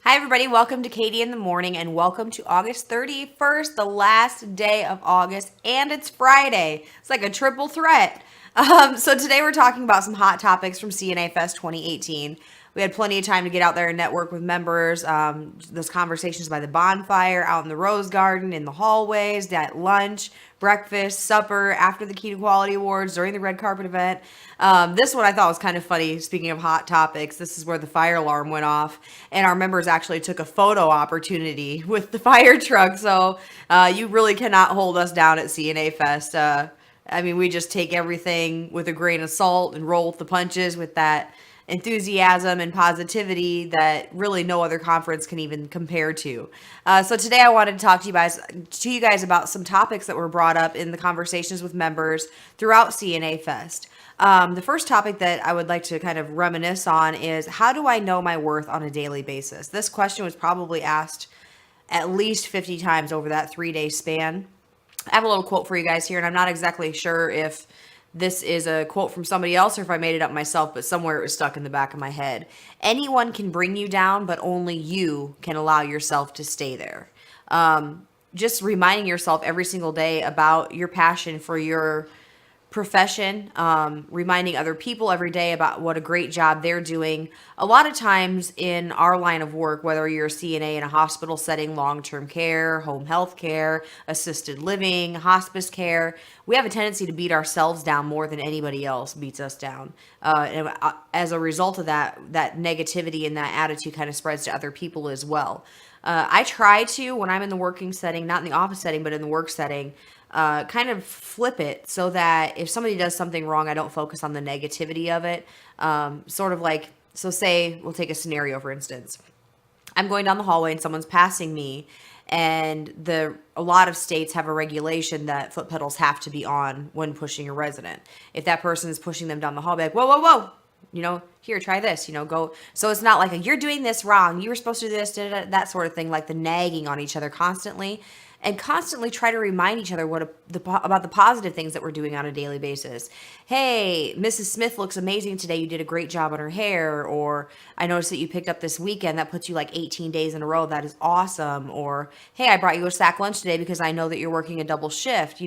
Hi, everybody. Welcome to Katie in the Morning and welcome to August 31st, the last day of August, and it's Friday. It's like a triple threat. So today we're talking about some hot topics from CNA Fest 2018. We had plenty of time to get out there and network with members. Those conversations by the bonfire, out in the Rose Garden, in the hallways, at lunch, breakfast, supper, after the Key to Quality Awards, during the red carpet event. This one I thought was kind of funny. Speaking of hot topics, this is where the fire alarm went off, and our members actually took a photo opportunity with the fire truck. So you really cannot hold us down at CNA Fest. We just take everything with a grain of salt and roll with the punches with that enthusiasm and positivity that really no other conference can even compare to. So today I wanted to talk to you guys about some topics that were brought up in the conversations with members throughout CNA Fest. The first topic that I would like to kind of reminisce on is, how do I know my worth on a daily basis? This question was probably asked at least 50 times over that 3-day span. I have a little quote for you guys here, and I'm not exactly sure if this is a quote from somebody else or if I made it up myself, but somewhere it was stuck in the back of my head. Anyone can bring you down, but only you can allow yourself to stay there. Just reminding yourself every single day about your passion for your profession, reminding other people every day about what a great job they're doing. A lot of times in our line of work, whether you're a CNA in a hospital setting, long-term care, home health care, assisted living, hospice care, we have a tendency to beat ourselves down more than anybody else beats us down. And as a result of that negativity and that attitude kind of spreads to other people as well. I try to, when I'm in the working setting, not in the office setting, but in the work setting, kind of flip it so that if somebody does something wrong, I don't focus on the negativity of it. Sort of like, so say, we'll take a scenario, for instance. I'm going down the hallway and someone's passing me, and a lot of states have a regulation that foot pedals have to be on when pushing a resident. If that person is pushing them down the hallway, like, whoa, whoa, whoa, here, try this, go. So it's not like you're doing this wrong, you were supposed to do this, that sort of thing, like the nagging on each other constantly. And constantly try to remind each other about the positive things that we're doing on a daily basis. Hey, Mrs. Smith looks amazing today. You did a great job on her hair. Or I noticed that you picked up this weekend. That puts you like 18 days in a row. That is awesome. Or, hey, I brought you a sack lunch today because I know that you're working a double shift.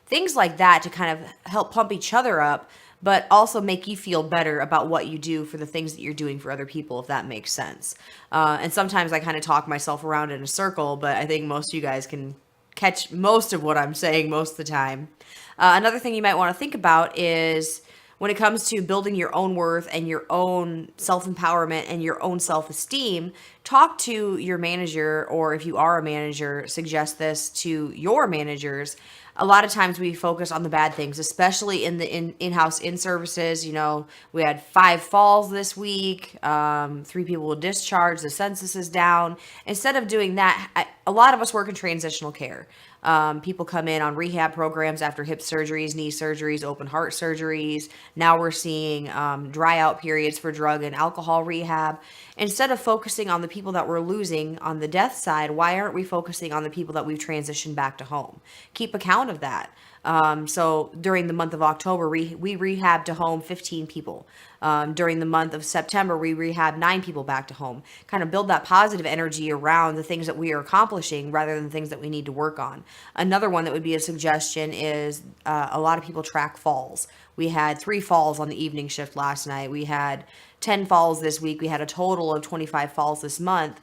Things like that to kind of help pump each other up, but also make you feel better about what you do for the things that you're doing for other people, if that makes sense. And sometimes I kind of talk myself around in a circle, but I think most of you guys can catch most of what I'm saying most of the time. Another thing you might want to think about is, when it comes to building your own worth and your own self-empowerment and your own self-esteem, talk to your manager, or if you are a manager, suggest this to your managers. A lot of times we focus on the bad things, especially in the in-house in-services. We had 5 falls this week, 3 people were discharged, the census is down. Instead of doing that, a lot of us work in transitional care. People come in on rehab programs after hip surgeries, knee surgeries, open heart surgeries. Now we're seeing dry out periods for drug and alcohol rehab. Instead of focusing on the people that we're losing on the death side, why aren't we focusing on the people that we've transitioned back to home? Keep account of that. So during the month of October, we rehabbed to home 15 people. During the month of September, we rehabbed 9 people back to home. Kind of build that positive energy around the things that we are accomplishing rather than the things that we need to work on. Another one that would be a suggestion is, a lot of people track falls. We had 3 falls on the evening shift last night. We had 10 falls this week. We had a total of 25 falls this month.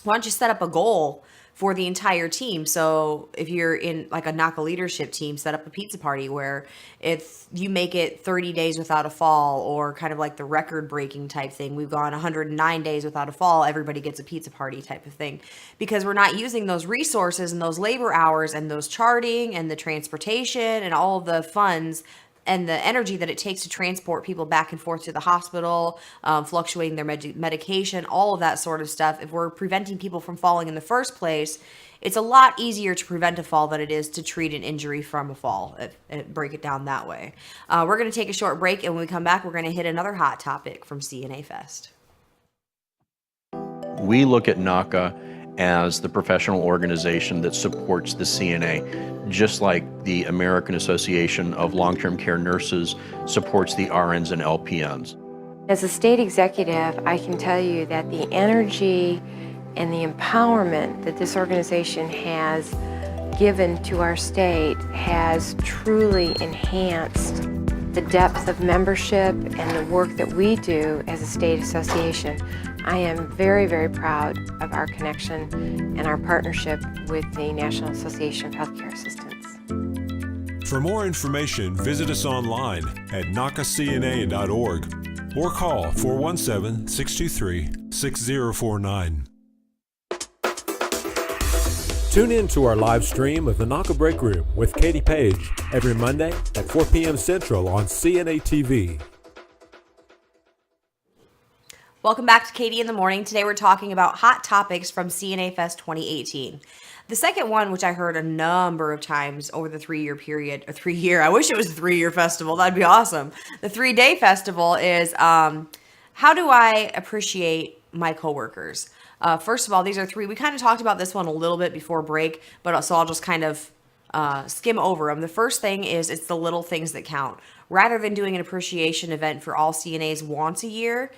Why don't you set up a goal for the entire team? So if you're in like a NACA leadership team, set up a pizza party where if you make it 30 days without a fall, or kind of like the record breaking type thing, we've gone 109 days without a fall, everybody gets a pizza party type of thing, because we're not using those resources and those labor hours and those charting and the transportation and all of the funds and the energy that it takes to transport people back and forth to the hospital, fluctuating their medication, all of that sort of stuff. If we're preventing people from falling in the first place, it's a lot easier to prevent a fall than it is to treat an injury from a fall, break it down that way. We're going to take a short break, and when we come back, we're going to hit another hot topic from CNA Fest. We look at NACA as the professional organization that supports the CNA, just like the American Association of Long-Term Care Nurses supports the RNs and LPNs. As a state executive, I can tell you that the energy and the empowerment that this organization has given to our state has truly enhanced the depth of membership and the work that we do as a state association. I am very, very proud of our connection and our partnership with the National Association of Healthcare Assistants. For more information, visit us online at nacacna.org or call 417-623-6049. Tune in to our live stream of the NACA Break Room with Katie Page every Monday at 4 p.m. Central on CNA TV. Welcome back to Katie in the Morning. Today we're talking about hot topics from CNA Fest 2018. The second one, which I heard a number of times over the 3-year period, I wish it was a 3-year festival. That'd be awesome. The 3-day festival is, how do I appreciate my coworkers? First of all, these are 3. We kind of talked about this one a little bit before break, but so I'll just kind of skim over them. The first thing is it's the little things that count. Rather than doing an appreciation event for all CNAs once a year,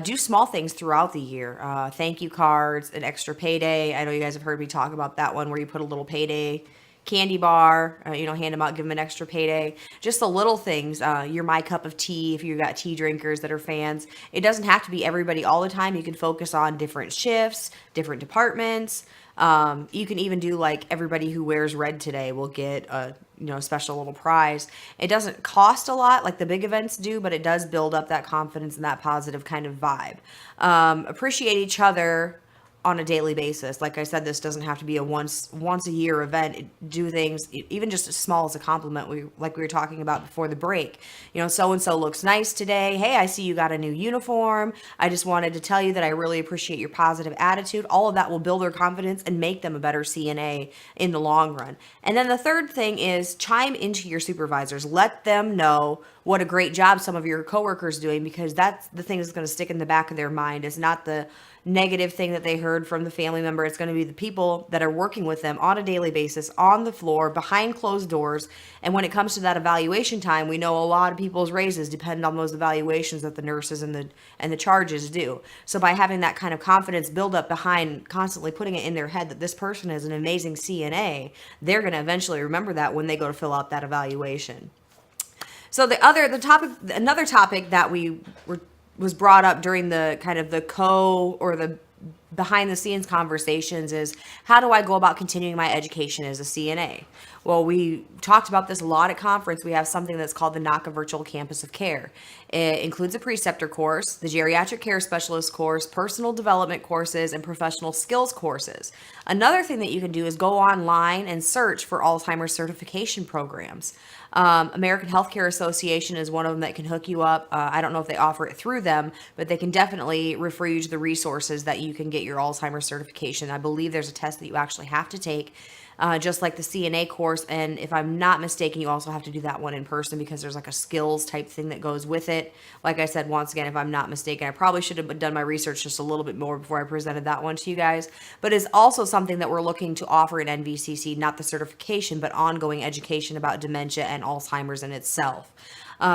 do small things throughout the year. Thank you cards, an extra payday. I know you guys have heard me talk about that one where you put a little payday candy bar, hand them out, give them an extra payday. Just the little things. You're my cup of tea if you've got tea drinkers that are fans. It doesn't have to be everybody all the time. You can focus on different shifts, different departments. You can even do like everybody who wears red today will get a special little prize. It doesn't cost a lot like the big events do, but it does build up that confidence and that positive kind of vibe. Appreciate each other on a daily basis. Like I said, this doesn't have to be a once a year event. Do things even just as small as a compliment. Like we were talking about before the break. So and so looks nice today. Hey, I see you got a new uniform. I just wanted to tell you that I really appreciate your positive attitude. All of that will build their confidence and make them a better CNA in the long run. And then the third thing is chime into your supervisors. Let them know what a great job some of your coworkers doing, because that's the thing that's going to stick in the back of their mind. Is not the negative thing that they heard from the family member. It's going to be the people that are working with them on a daily basis, on the floor, behind closed doors. And when it comes to that evaluation time, we know a lot of people's raises depend on those evaluations that the nurses and the charges do. So by having that kind of confidence build up behind constantly putting it in their head that this person is an amazing CNA, they're going to eventually remember that when they go to fill out that evaluation. So another topic that was brought up during the kind of the the behind the scenes conversations is, how do I go about continuing my education as a CNA? Well, we talked about this a lot at conference. We have something that's called the NACA Virtual Campus of Care. It includes a preceptor course, the geriatric care specialist course, personal development courses, and professional skills courses. Another thing that you can do is go online and search for Alzheimer's certification programs. American Healthcare Association is one of them that can hook you up. I don't know if they offer it through them, but they can definitely refer you to the resources that you can get your Alzheimer's certification. I believe there's a test that you actually have to take, just like the CNA course. And if I'm not mistaken, you also have to do that one in person because there's like a skills type thing that goes with it. Like I said, once again, if I'm not mistaken, I probably should have done my research just a little bit more before I presented that one to you guys. But it's also something that we're looking to offer at NVCC, not the certification, but ongoing education about dementia and Alzheimer's in itself.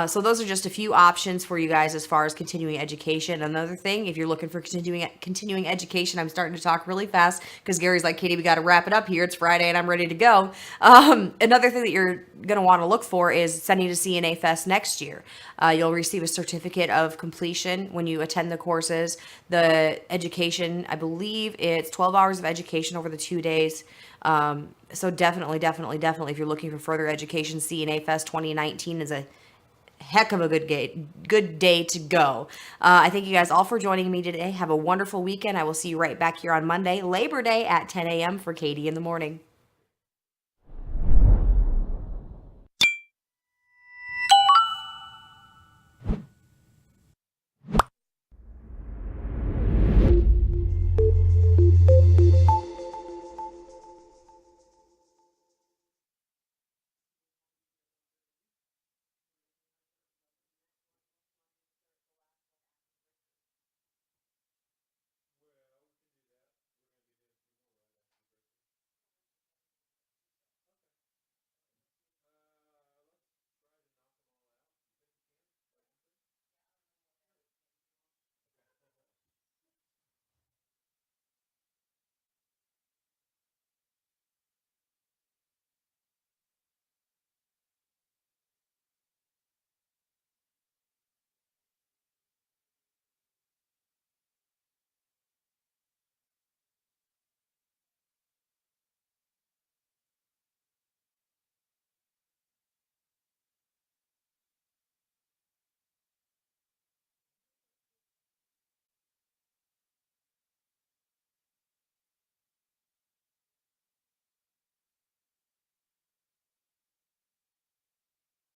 So those are just a few options for you guys as far as continuing education. Another thing, if you're looking for continuing education, I'm starting to talk really fast because Gary's like, Katie, we got to wrap it up here. It's Friday and I'm ready to go. Another thing that you're going to want to look for is sending to CNA Fest next year. You'll receive a certificate of completion when you attend the courses. The education, I believe it's 12 hours of education over the 2 days. So definitely, if you're looking for further education, CNA Fest 2019 is a heck of a good day to go. I thank you guys all for joining me today. Have a wonderful weekend. I will see you right back here on Monday, Labor Day at 10 a.m. for Katie in the Morning.